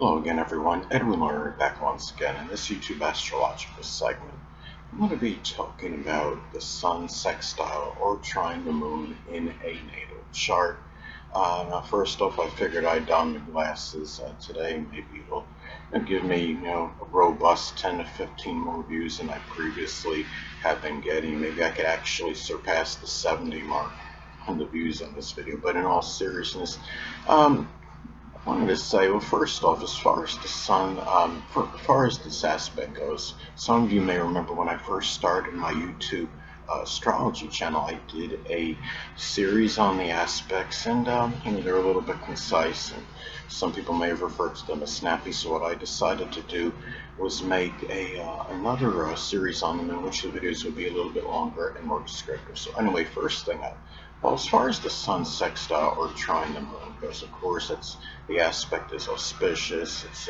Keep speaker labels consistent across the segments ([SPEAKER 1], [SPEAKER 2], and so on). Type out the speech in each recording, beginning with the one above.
[SPEAKER 1] Hello again, everyone. Edwin Learnard back once again in this YouTube astrological segment. I'm going to be talking about the sun sextile or trine the moon in a natal chart. Now, first off, I figured I'd don the glasses today. Maybe it'll give me, a robust 10 to 15 more views than I previously have been getting. Maybe I could actually surpass the 70 mark on the views on this video. But in all seriousness, I wanted to say, well, first off, as far as the sun, as far as this aspect goes, some of you may remember when I first started my YouTube astrology channel, I did a series on the aspects, and they're a little bit concise, and some people may have referred to them as snappy. So what I decided to do was make another series on them, in which the videos would be a little bit longer and more descriptive. So anyway, first thing up. Well, as far as the sun sextile or trine the moon goes, of course, the aspect is auspicious. It's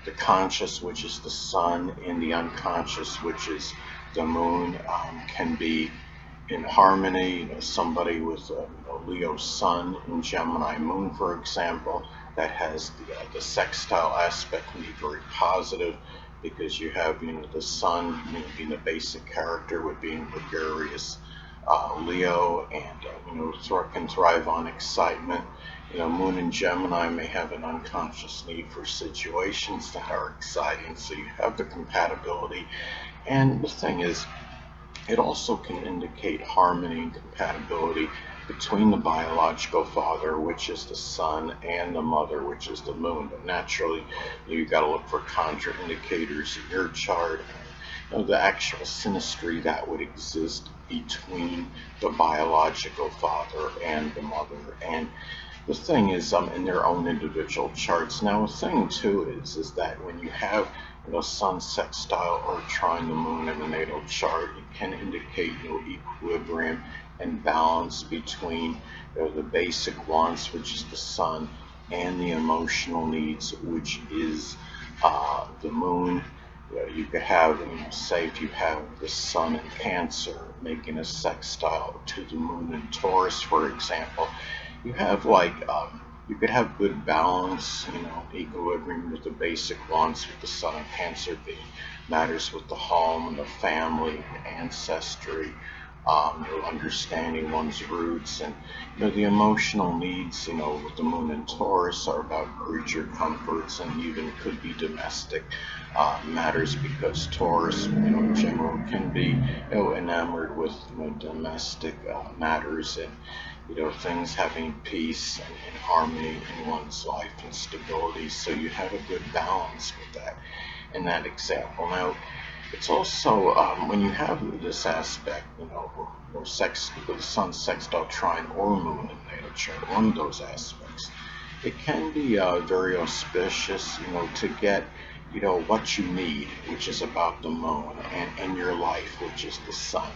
[SPEAKER 1] the conscious, which is the sun, and the unconscious, which is the moon, can be in harmony. Somebody with a Leo sun and Gemini moon, for example, that has the sextile aspect can be very positive, because you have the sun being the basic character with being gregarious. Leo, and can thrive on excitement. Moon and Gemini may have an unconscious need for situations that are exciting, so you have the compatibility. And the thing is, it also can indicate harmony and compatibility between the biological father, which is the sun, and the mother, which is the moon. But naturally, you've got to look for contraindicators in your chart, the actual synastry that would exist between the biological father and the mother. And the thing is, in their own individual charts. Now, the thing too is that when you have sun sextile or trine the moon in the natal chart, it can indicate equilibrium and balance between the basic wants, which is the sun, and the emotional needs, which is the moon. You could have, say, if you have the sun in Cancer making a sextile to the moon in Taurus, for example, you have you could have good balance, equilibrium with the basic wants, with the sun in Cancer being matters with the home and the family, ancestry, understanding one's roots, and the emotional needs, with the moon in Taurus are about creature comforts, and even could be domestic matters, because Taurus, in general, can be enamored with domestic matters, and things having peace and harmony in one's life and stability. So you have a good balance with that in that example. Now, it's also when you have this aspect, or the sun sextile trine or moon in the natal chart, one of those aspects, it can be very auspicious, to get, what you need, which is about the moon, and your life, which is the sun.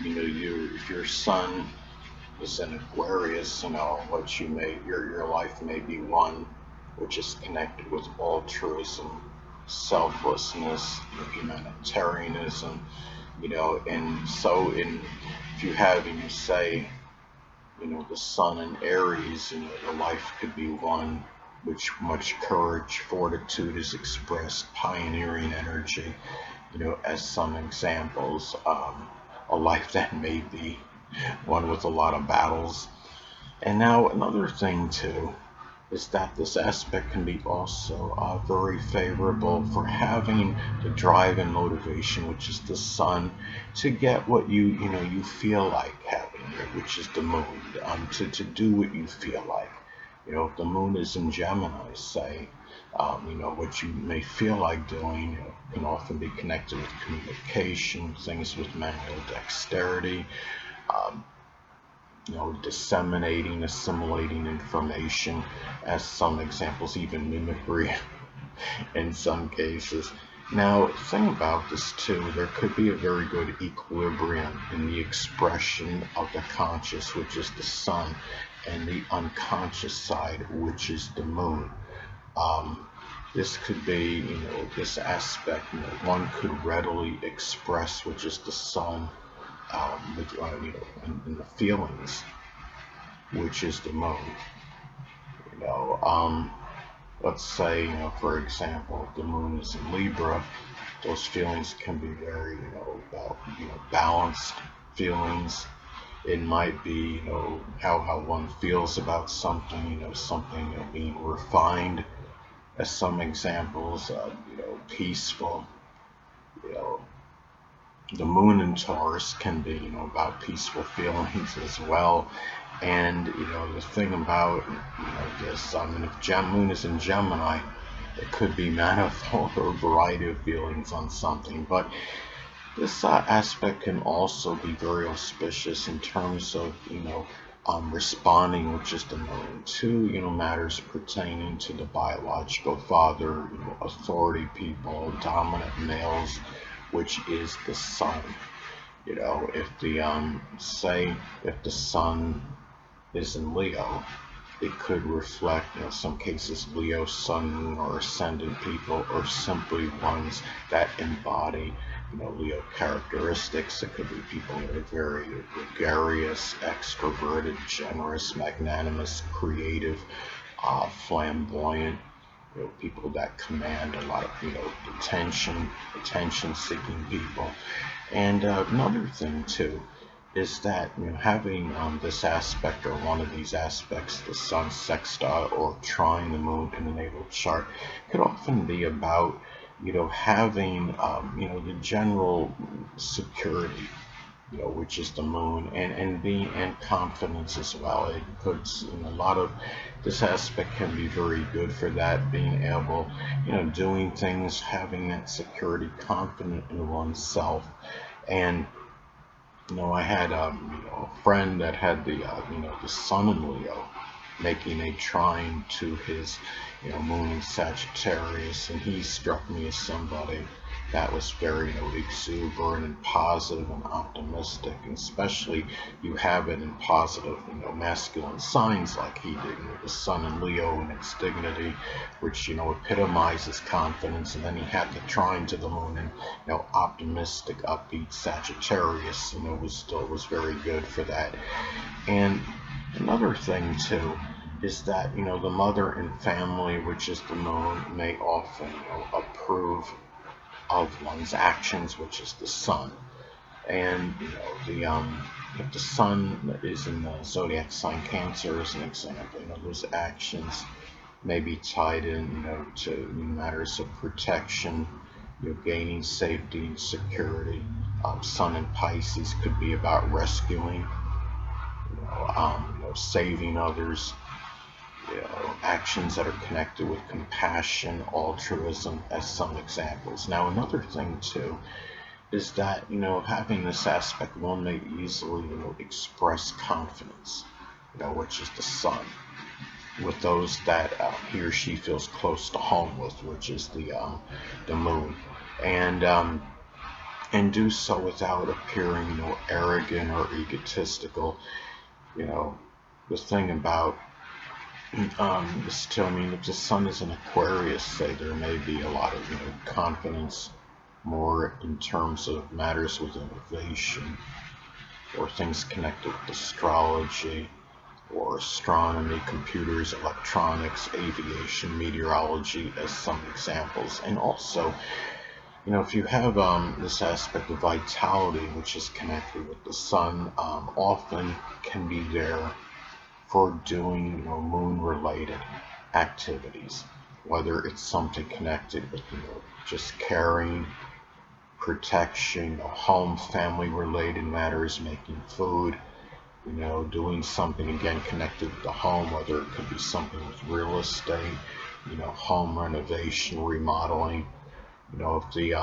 [SPEAKER 1] If your sun is in Aquarius, what your life may be one which is connected with altruism, selflessness, humanitarianism, and so if you have, and you say, the sun in Aries, your life could be one which much courage, fortitude is expressed, pioneering energy, as some examples. A life that may be one with a lot of battles. And now another thing too is that this aspect can be also very favorable for having the drive and motivation, which is the sun, to get what you feel like having, which is the moon, to do what you feel like. If the moon is in Gemini, say, what you may feel like doing can often be connected with communication, things with manual dexterity, disseminating, assimilating information, as some examples, even mimicry in some cases. Now, the thing about this too, there could be a very good equilibrium in the expression of the conscious, which is the sun, and the unconscious side, which is the moon. This could be, this aspect, one could readily express, which is the sun, in the feelings, which is the moon. let's say, for example, if the moon is in Libra, those feelings can be very, about, balanced feelings. It might be, how one feels about something, something, being refined, as some examples, peaceful, you know, the moon in Taurus can be, about peaceful feelings as well. And, the thing about, this, if moon is in Gemini, it could be manifold or a variety of feelings on something. But this aspect can also be very auspicious in terms of, responding with just a moon to, matters pertaining to the biological father, authority people, dominant males, which is the sun. If the say if the sun is in Leo, it could reflect, some cases, Leo, sun, moon, or ascendant people, or simply ones that embody, Leo characteristics. It could be people that are very gregarious, extroverted, generous, magnanimous, creative, flamboyant, people that command a lot of, attention-seeking people. And another thing too is that, having this aspect or one of these aspects, the sun sextile or trine the moon in the natal chart, could often be about, having, the general security, which is the moon, and confidence as well. It puts in a lot of, this aspect can be very good for that, being able, doing things, having that security, confident in oneself. And I had a friend that had the sun in Leo, making a trine to his, moon in Sagittarius, and he struck me as somebody that was very, exuberant and positive and optimistic, and especially you have it in positive, masculine signs like he did, the sun in Leo and its dignity, which, epitomizes confidence, and then he had the trine to the moon and, optimistic, upbeat Sagittarius, was very good for that. And another thing too is that, the mother and family, which is the moon, may often, approve of one's actions, which is the sun. And, the if the sun is in the zodiac sign Cancer, as an example, those actions may be tied in, to matters of protection, gaining safety and security. Sun in Pisces could be about rescuing, saving others, actions that are connected with compassion, altruism, as some examples. Now, another thing too is that, having this aspect, one may easily, express confidence, which is the sun, with those that he or she feels close to home with, which is the moon, and do so without appearing, arrogant or egotistical. The thing about this too, if the sun is in Aquarius, say, there may be a lot of, confidence, more in terms of matters with innovation or things connected with astrology or astronomy, computers, electronics, aviation, meteorology, as some examples. And also, if you have this aspect of vitality, which is connected with the sun, often can be there for doing, moon-related activities, whether it's something connected with, just caring, protection, home, family-related matters, making food, doing something again connected with the home, whether it could be something with real estate, home renovation, remodeling. If the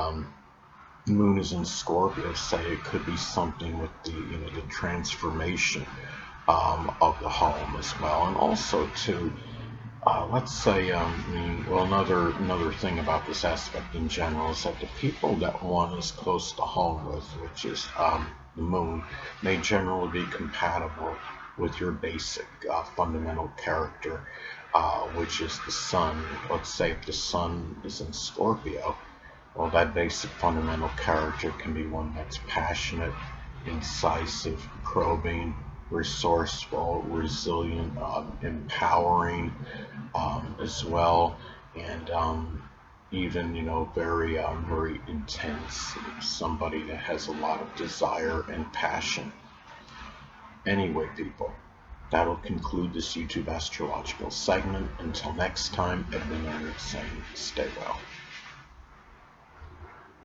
[SPEAKER 1] moon is in Scorpio, say, it could be something with the, the transformation of the home as well. And also too, let's say, another thing about this aspect in general is that the people that one is close to home with, which is the moon, may generally be compatible with your basic fundamental character, which is the sun. Let's say if the sun is in Scorpio, well, that basic fundamental character can be one that's passionate, incisive, probing, resourceful, resilient, empowering, as well. and even very intense, somebody that has a lot of desire and passion. Anyway, people, that'll conclude this YouTube astrological segment. Until next time, Edwin Learnard saying, stay well.